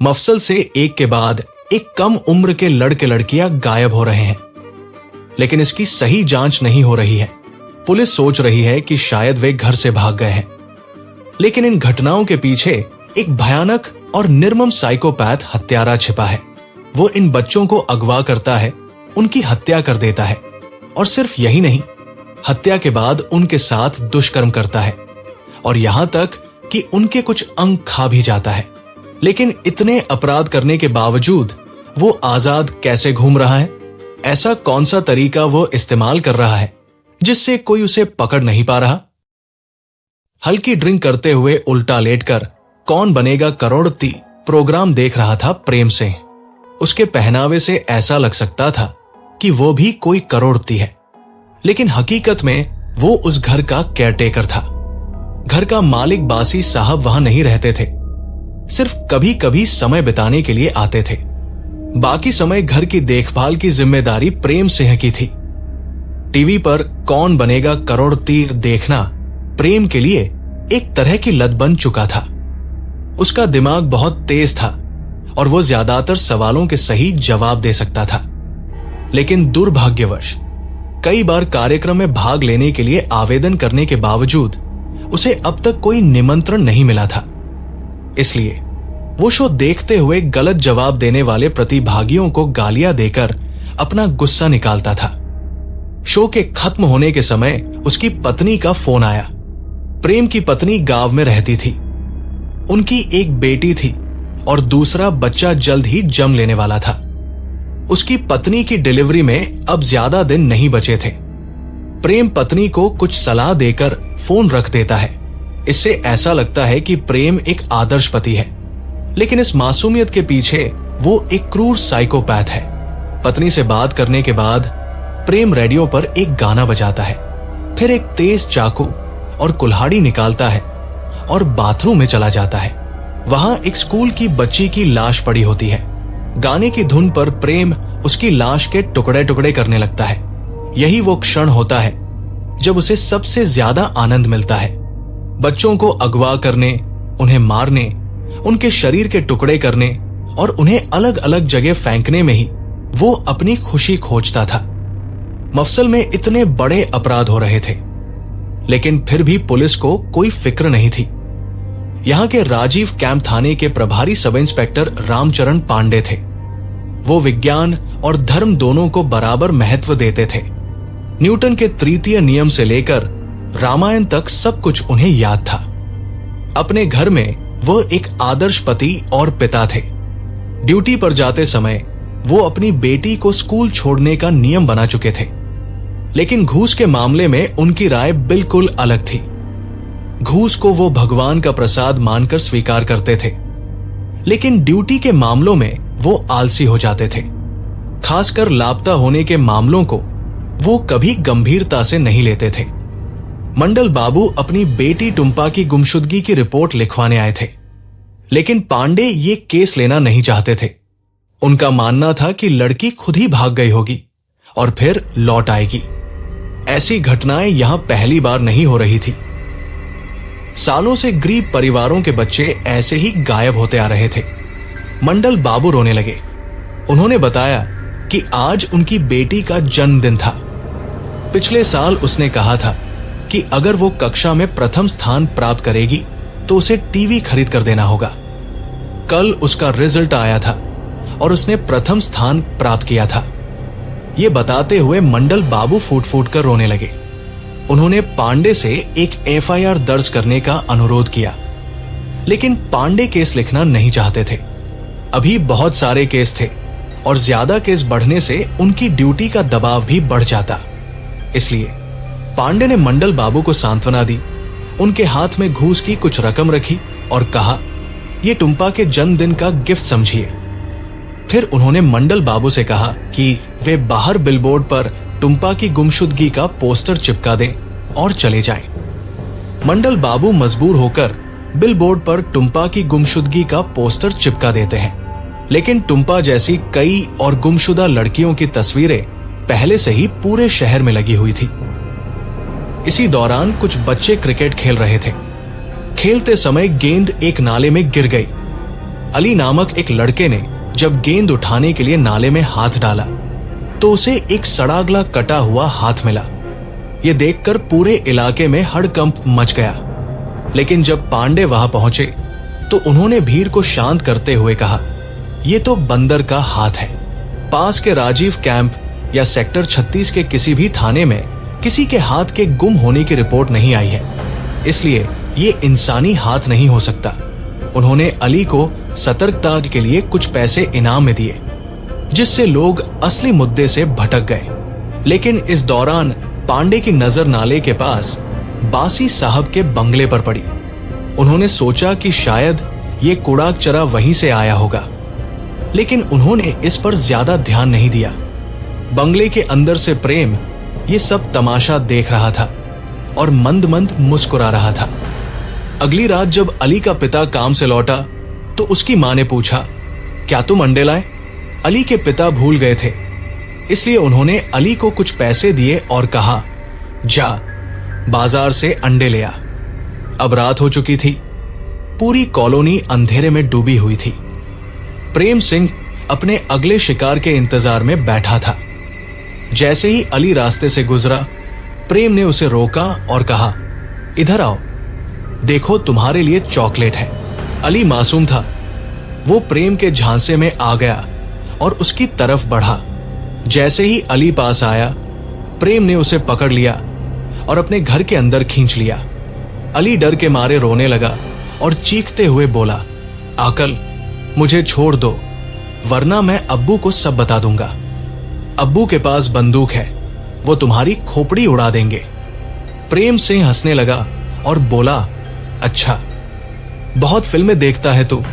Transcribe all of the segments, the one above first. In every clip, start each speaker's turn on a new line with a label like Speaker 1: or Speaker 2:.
Speaker 1: मफसल से एक के बाद एक कम उम्र के लड़के लड़कियां गायब हो रहे हैं, लेकिन इसकी सही जांच नहीं हो रही है। पुलिस सोच रही है कि शायद वे घर से भाग गए हैं, लेकिन इन घटनाओं के पीछे एक भयानक और निर्मम साइकोपैथ हत्यारा छिपा है। वो इन बच्चों को अगवा करता है, उनकी हत्या कर देता है, और सिर्फ यही नहीं, हत्या के बाद उनके साथ दुष्कर्म करता है, और यहां तक कि उनके कुछ अंग खा भी जाता है। लेकिन इतने अपराध करने के बावजूद वो आजाद कैसे घूम रहा है? ऐसा कौन सा तरीका वो इस्तेमाल कर रहा है जिससे कोई उसे पकड़ नहीं पा रहा? हल्की ड्रिंक करते हुए उल्टा लेटकर कौन बनेगा करोड़पति प्रोग्राम देख रहा था प्रेम सिंह। उसके पहनावे से ऐसा लग सकता था कि वो भी कोई करोड़पति है, लेकिन हकीकत में वो उस घर का केयरटेकर था। घर का मालिक बासी साहब वहां नहीं रहते थे, सिर्फ कभी कभी समय बिताने के लिए आते थे। बाकी समय घर की देखभाल की जिम्मेदारी प्रेम सिंह की थी। टीवी पर कौन बनेगा करोड़पति देखना प्रेम के लिए एक तरह की लत बन चुका था। उसका दिमाग बहुत तेज था और वो ज्यादातर सवालों के सही जवाब दे सकता था, लेकिन दुर्भाग्यवश कई बार कार्यक्रम में भाग लेने के लिए आवेदन करने के बावजूद उसे अब तक कोई निमंत्रण नहीं मिला था। इसलिए वो शो देखते हुए गलत जवाब देने वाले प्रतिभागियों को गालियां देकर अपना गुस्सा निकालता था। शो के खत्म होने के समय उसकी पत्नी का फोन आया। प्रेम की पत्नी गांव में रहती थी। उनकी एक बेटी थी और दूसरा बच्चा जल्द ही जन्म लेने वाला था। उसकी पत्नी की डिलीवरी में अब ज्यादा दिन नहीं बचे थे। प्रेम पत्नी को कुछ सलाह देकर फोन रख देता है। इससे ऐसा लगता है कि प्रेम एक आदर्श पति है, लेकिन इस मासूमियत के पीछे वो एक क्रूर साइकोपैथ है। पत्नी से बात करने के बाद प्रेम रेडियो पर एक गाना बजाता है, फिर एक तेज चाकू और कुल्हाड़ी निकालता है और बाथरूम में चला जाता है। वहां एक स्कूल की बच्ची की लाश पड़ी होती है। गाने की धुन पर प्रेम उसकी लाश के टुकड़े टुकड़े करने लगता है। यही वो क्षण होता है जब उसे सबसे ज्यादा आनंद मिलता है। बच्चों को अगवा करने, उन्हें मारने, उनके शरीर के टुकड़े करने और उन्हें अलग अलग जगह फेंकने में ही वो अपनी खुशी खोजता था। मफसल में इतने बड़े अपराध हो रहे थे, लेकिन फिर भी पुलिस को कोई फिक्र नहीं थी। यहां के राजीव कैंप थाने के प्रभारी सब इंस्पेक्टर रामचरण पांडे थे। वो विज्ञान और धर्म दोनों को बराबर महत्व देते थे। न्यूटन के तृतीय नियम से लेकर रामायण तक सब कुछ उन्हें याद था। अपने घर में वो एक आदर्श पति और पिता थे। ड्यूटी पर जाते समय वो अपनी बेटी को स्कूल छोड़ने का नियम बना चुके थे, लेकिन घूस के मामले में उनकी राय बिल्कुल अलग थी। घूस को वो भगवान का प्रसाद मानकर स्वीकार करते थे, लेकिन ड्यूटी के मामलों में वो आलसी हो जाते थे। खासकर लापता होने के मामलों को वो कभी गंभीरता से नहीं लेते थे। मंडल बाबू अपनी बेटी टुम्पा की गुमशुदगी की रिपोर्ट लिखवाने आए थे, लेकिन पांडे ये केस लेना नहीं चाहते थे। उनका मानना था कि लड़की खुद ही भाग गई होगी और फिर लौट आएगी। ऐसी घटनाएं यहां पहली बार नहीं हो रही थी। सालों से गरीब परिवारों के बच्चे ऐसे ही गायब होते आ रहे थे। मंडल बाबू रोने लगे। उन्होंने बताया कि आज उनकी बेटी का जन्मदिन था। पिछले साल उसने कहा था कि अगर वो कक्षा में प्रथम स्थान प्राप्त करेगी तो उसे टीवी खरीद कर देना होगा। कल उसका रिजल्ट आया था और उसने प्रथम स्थान प्राप्त किया था। ये बताते हुए मंडल बाबू फूट फूट कर रोने लगे। उन्होंने पांडे से एक एफआईआर दर्ज करने का अनुरोध किया, लेकिन पांडे केस लिखना नहीं चाहते थे। अभी बहुत सारे केस थे और ज्यादा केस बढ़ने से उनकी ड्यूटी का दबाव भी बढ़ जाता। इसलिए पांडे ने मंडल बाबू को सांत्वना दी, उनके हाथ में घूस की कुछ रकम रखी और कहा, यह टुम्पा के जन्मदिन का गिफ्ट समझिए। फिर उन्होंने मंडल बाबू से कहा कि वे बाहर बिलबोर्ड पर टुम्पा की गुमशुदगी का पोस्टर चिपका दें और चले जाएं। मंडल बाबू मजबूर होकर बिलबोर्ड पर टुम्पा की गुमशुदगी का पोस्टर चिपका देते हैं, लेकिन टुम्पा जैसी कई और गुमशुदा लड़कियों की तस्वीरें पहले से ही पूरे शहर में लगी हुई थी। इसी दौरान कुछ बच्चे क्रिकेट खेल रहे थे। खेलते समय गेंद एक नाले में गिर गई अली नामक एक लड़के ने जब गेंद उठाने के लिए नाले में हाथ डाला तो उसे एक सड़ागला कटा हुआ हाथ मिला। यह देखकर पूरे इलाके में हड़कंप मच गया। लेकिन जब पांडे वहां पहुंचे तो उन्होंने भीड़ को शांत करते हुए कहा, यह तो बंदर का हाथ है। पास के राजीव कैंप या सेक्टर 36 के किसी भी थाने में किसी के हाथ के गुम होने की रिपोर्ट नहीं आई है, इसलिए ये इंसानी हाथ नहीं हो सकता। उन्होंने अली को सतर्कता के लिए कुछ पैसे इनाम में दिए, जिससे लोग असली मुद्दे से भटक गए। लेकिन इस दौरान पांडे की नजर नाले के पास बासी साहब के बंगले पर पड़ी। उन्होंने सोचा कि शायद ये कूड़ाकचरा वहीं से आया होगा, लेकिन उन्होंने इस पर ज्यादा ध्यान नहीं दिया। बंगले के अंदर से प्रेम ये सब तमाशा देख रहा था और मंद मंद मुस्कुरा रहा था। अगली रात जब अली का पिता काम से लौटा तो उसकी मां ने पूछा, क्या तुम अंडे लाए? अली के पिता भूल गए थे, इसलिए उन्होंने अली को कुछ पैसे दिए और कहा, जा बाजार से अंडे ले आ। अब रात हो चुकी थी। पूरी कॉलोनी अंधेरे में डूबी हुई थी। प्रेम सिंह अपने अगले शिकार के इंतजार में बैठा था। जैसे ही अली रास्ते से गुजरा, प्रेम ने उसे रोका और कहा, इधर आओ, देखो तुम्हारे लिए चॉकलेट है। अली मासूम था। वो प्रेम के झांसे में आ गया और उसकी तरफ बढ़ा। जैसे ही अली पास आया, प्रेम ने उसे पकड़ लिया और अपने घर के अंदर खींच लिया। अली डर के मारे रोने लगा और चीखते हुए बोला, आकल, मुझे छोड़ दो, वरना मैं अब्बू को सब बता दूंगा। अब्बू के पास बंदूक है, वो तुम्हारी खोपड़ी उड़ा देंगे। प्रेम सिंह हंसने लगा और बोला, अच्छा, बहुत फिल्में देखता है तू,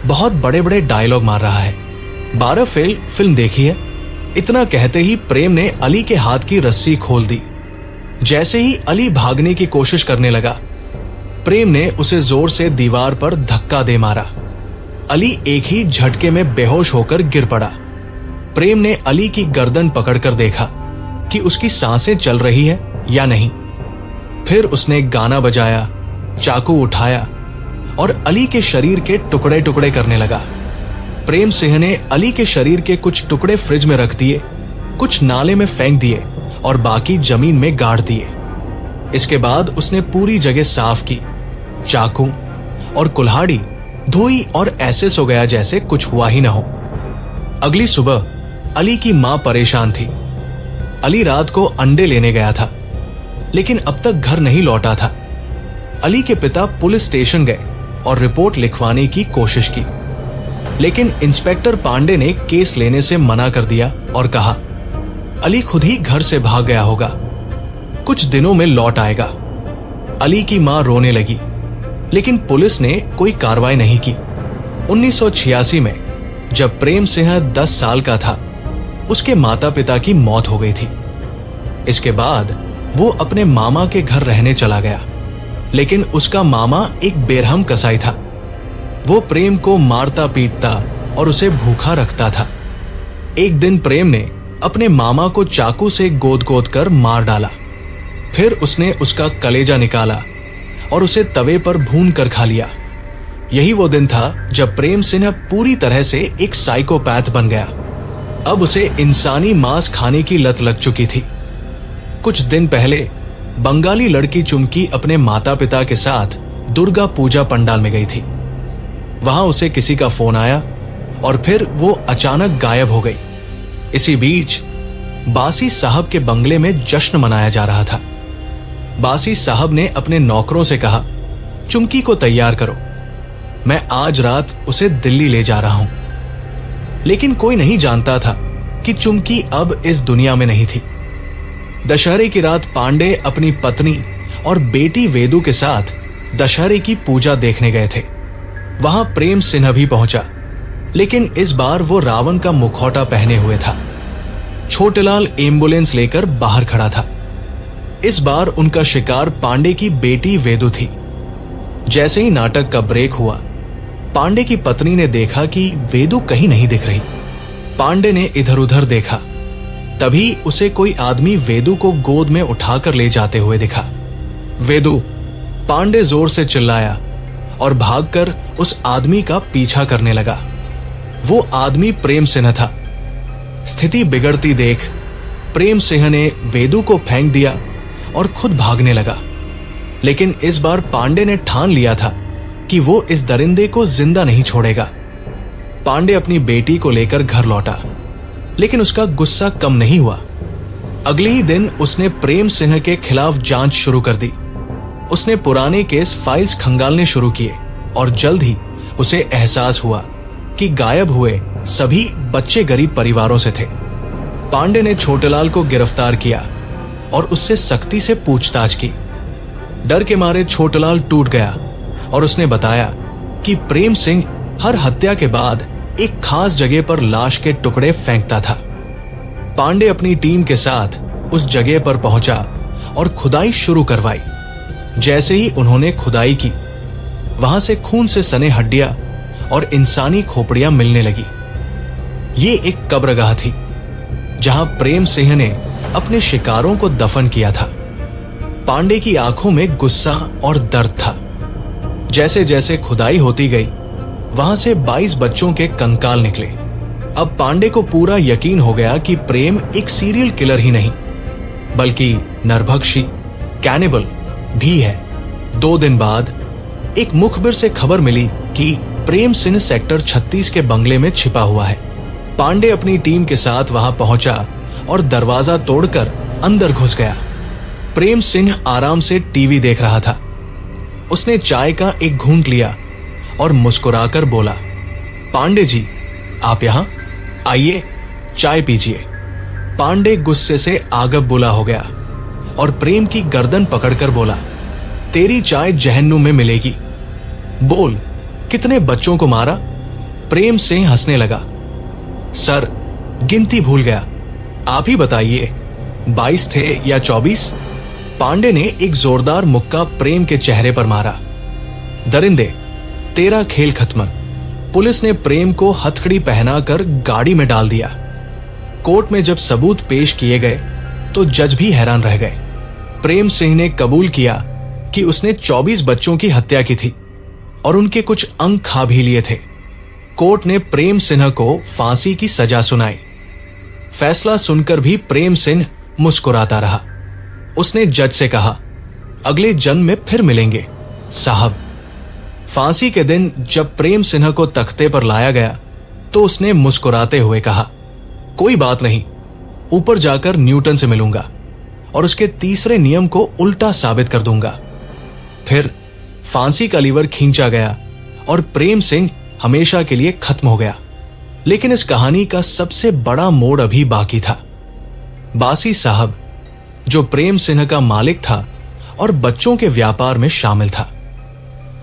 Speaker 1: बहुत बड़े बड़े डायलॉग मार रहा है। 12 फेल फिल्म देखी है? इतना कहते ही प्रेम ने अली के हाथ की रस्सी खोल दी। जैसे ही अली भागने की कोशिश करने लगा, प्रेम ने उसे जोर से दीवार पर धक्का दे मारा। अली एक ही झटके में बेहोश होकर गिर पड़ा। प्रेम ने अली की गर्दन पकड़कर देखा कि उसकी सांसें चल रही है या नहीं। फिर उसने गाना बजाया, चाकू उठाया और अली के शरीर के टुकड़े टुकड़े करने लगा। प्रेम सिंह ने अली के शरीर के कुछ टुकड़े फ्रिज में रख दिए, कुछ नाले में फेंक दिए और बाकी जमीन में गाड़ दिए। इसके बाद उसने पूरी जगह साफ की, चाकू और कुल्हाड़ी धोई और ऐसे सो गया जैसे कुछ हुआ ही ना हो। अगली सुबह अली की मां परेशान थी। अली रात को अंडे लेने गया था, लेकिन अब तक घर नहीं लौटा था। अली के पिता पुलिस स्टेशन गए और रिपोर्ट लिखवाने की कोशिश की, लेकिन इंस्पेक्टर पांडे ने केस लेने से मना कर दिया और कहा, अली खुद ही घर से भाग गया होगा, कुछ दिनों में लौट आएगा। अली की मां रोने लगी, लेकिन पुलिस ने कोई कार्रवाई नहीं की। 1986 में जब प्रेम सिंह 10 साल का था, उसके माता पिता की मौत हो गई थी। इसके बाद वो अपने मामा के घर रहने चला गया, लेकिन उसका मामा एक बेरहम कसाई था। वो प्रेम को मारता पीटता और उसे भूखा रखता था। एक दिन प्रेम ने अपने मामा को चाकू से गोद गोद कर मार डाला। फिर उसने उसका कलेजा निकाला और उसे तवे पर भून कर खा लिया। यही वो दिन था जब प्रेम सिंह पूरी तरह से एक साइकोपैथ बन गया। अब उसे इंसानी मांस खाने की लत लग चुकी थी। कुछ दिन पहले बंगाली लड़की चुमकी अपने माता पिता के साथ दुर्गा पूजा पंडाल में गई थी। वहां उसे किसी का फोन आया और फिर वो अचानक गायब हो गई। इसी बीच बासी साहब के बंगले में जश्न मनाया जा रहा था। बासी साहब ने अपने नौकरों से कहा, चुमकी को तैयार करो, मैं आज रात उसे दिल्ली ले जा रहा हूं। लेकिन कोई नहीं जानता था कि चुमकी अब इस दुनिया में नहीं थी। दशहरे की रात पांडे अपनी पत्नी और बेटी वेदु के साथ दशहरे की पूजा देखने गए थे। वहां प्रेम सिन्हा भी पहुंचा, लेकिन इस बार वो रावण का मुखौटा पहने हुए था। छोटेलाल एम्बुलेंस लेकर बाहर खड़ा था। इस बार उनका शिकार पांडे की बेटी वेदु थी। जैसे ही नाटक का ब्रेक हुआ, पांडे की पत्नी ने देखा कि वेदु कहीं नहीं दिख रही। पांडे ने इधर उधर देखा, तभी उसे कोई आदमी वेदु को गोद में उठाकर ले जाते हुए दिखा। वेदु, पांडे जोर से चिल्लाया और भागकर उस आदमी का पीछा करने लगा। वो आदमी प्रेम सिंह था। स्थिति बिगड़ती देख प्रेम सिंह ने वेदू को फेंक दिया और खुद भागने लगा। लेकिन इस बार पांडे ने ठान लिया था कि वो इस दरिंदे को जिंदा नहीं छोड़ेगा। पांडे अपनी बेटी को लेकर घर लौटा, लेकिन उसका गुस्सा कम नहीं हुआ। अगले ही दिन उसने प्रेम सिंह के खिलाफ जांच शुरू कर दी। उसने पुराने केस फाइल्स खंगालने शुरू किए और जल्द ही उसे एहसास हुआ कि गायब हुए सभी बच्चे गरीब परिवारों से थे। पांडे ने छोटेलाल को गिरफ्तार किया और उससे सख्ती से पूछताछ की। डर के मारे छोटेलाल टूट गया और उसने बताया कि प्रेम सिंह हर हत्या के बाद एक खास जगह पर लाश के टुकड़े फेंकता था। पांडे अपनी टीम के साथ उस जगह पर पहुंचा और खुदाई शुरू करवाई। जैसे ही उन्होंने खुदाई की, वहां से खून से सने हड्डियां और इंसानी खोपड़ियां मिलने लगी। ये एक कब्रगाह थी जहां प्रेम सिंह ने अपने शिकारों को दफन किया था। पांडे की आंखों में गुस्सा और दर्द था। जैसे जैसे खुदाई होती गई, वहां से 22 बच्चों के कंकाल निकले। अब पांडे को पूरा यकीन हो गया कि प्रेम एक सीरियल किलर ही नहीं, बल्कि नरभक्षी, कैनिबल भी है। 2 दिन बाद एक मुखबिर से खबर मिली कि प्रेम सिंह सेक्टर 36 के बंगले में छिपा हुआ है। पांडे अपनी टीम के साथ वहां पहुंचा और दरवाजा तोड़कर अंदर घुस गया। प्रेम सिंह आराम से टीवी देख रहा था। उसने चाय का एक घूंट लिया और मुस्कुराकर बोला, पांडे जी, आप यहां आइए, चाय पीजिए। पांडे गुस्से से आगब बुला हो गया और प्रेम की गर्दन पकड़कर बोला, तेरी चाय जहन्नुम में मिलेगी। बोल, कितने बच्चों को मारा? प्रेम सिंह हंसने लगा। सर, गिनती भूल गया, आप ही बताइए, 22 थे या 24? पांडे ने एक जोरदार मुक्का प्रेम के चेहरे पर मारा। दरिंदे, तेरा खेल खत्म। पुलिस ने प्रेम को हथकड़ी पहनाकर गाड़ी में डाल दिया। कोर्ट में जब सबूत पेश किए गए तो जज भी हैरान रह गए। प्रेम सिंह ने कबूल किया कि उसने 24 बच्चों की हत्या की थी और उनके कुछ अंग खा भी लिए थे। कोर्ट ने प्रेम सिंह को फांसी की सजा सुनाई। फैसला सुनकर भी प्रेम सिंह मुस्कुराता रहा। उसने जज से कहा, अगले जन्म में फिर मिलेंगे साहब। फांसी के दिन जब प्रेम सिंह को तख्ते पर लाया गया तो उसने मुस्कुराते हुए कहा, कोई बात नहीं, ऊपर जाकर न्यूटन से मिलूंगा और उसके तीसरे नियम को उल्टा साबित कर दूंगा। फिर फांसी का लीवर खींचा गया और प्रेम सिंह हमेशा के लिए खत्म हो गया। लेकिन इस कहानी का सबसे बड़ा मोड़ अभी बाकी था। बासी साहब, जो प्रेम सिंह का मालिक था और बच्चों के व्यापार में शामिल था,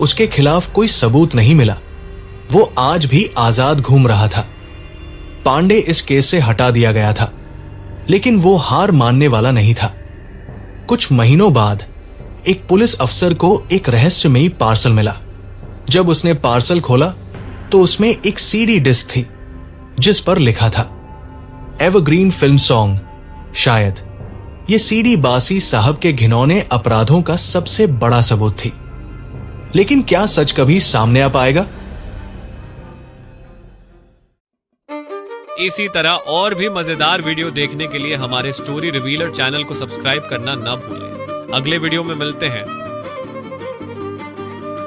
Speaker 1: उसके खिलाफ कोई सबूत नहीं मिला। वो आज भी आजाद घूम रहा था। पांडे इस केस से हटा दिया गया था, लेकिन वो हार मानने वाला नहीं था। कुछ महीनों बाद एक पुलिस अफसर को एक रहस्यमयी पार्सल मिला। जब उसने पार्सल खोला तो उसमें एक सीडी डिस्क थी जिस पर लिखा था, एवरग्रीन फिल्म सॉन्ग। शायद ये सीडी बासी साहब के घिनौने अपराधों का सबसे बड़ा सबूत थी। लेकिन क्या सच कभी सामने आ पाएगा?
Speaker 2: इसी तरह और भी मजेदार वीडियो देखने के लिए हमारे स्टोरी रिवीलर चैनल को सब्सक्राइब करना ना भूलें। अगले वीडियो में मिलते हैं।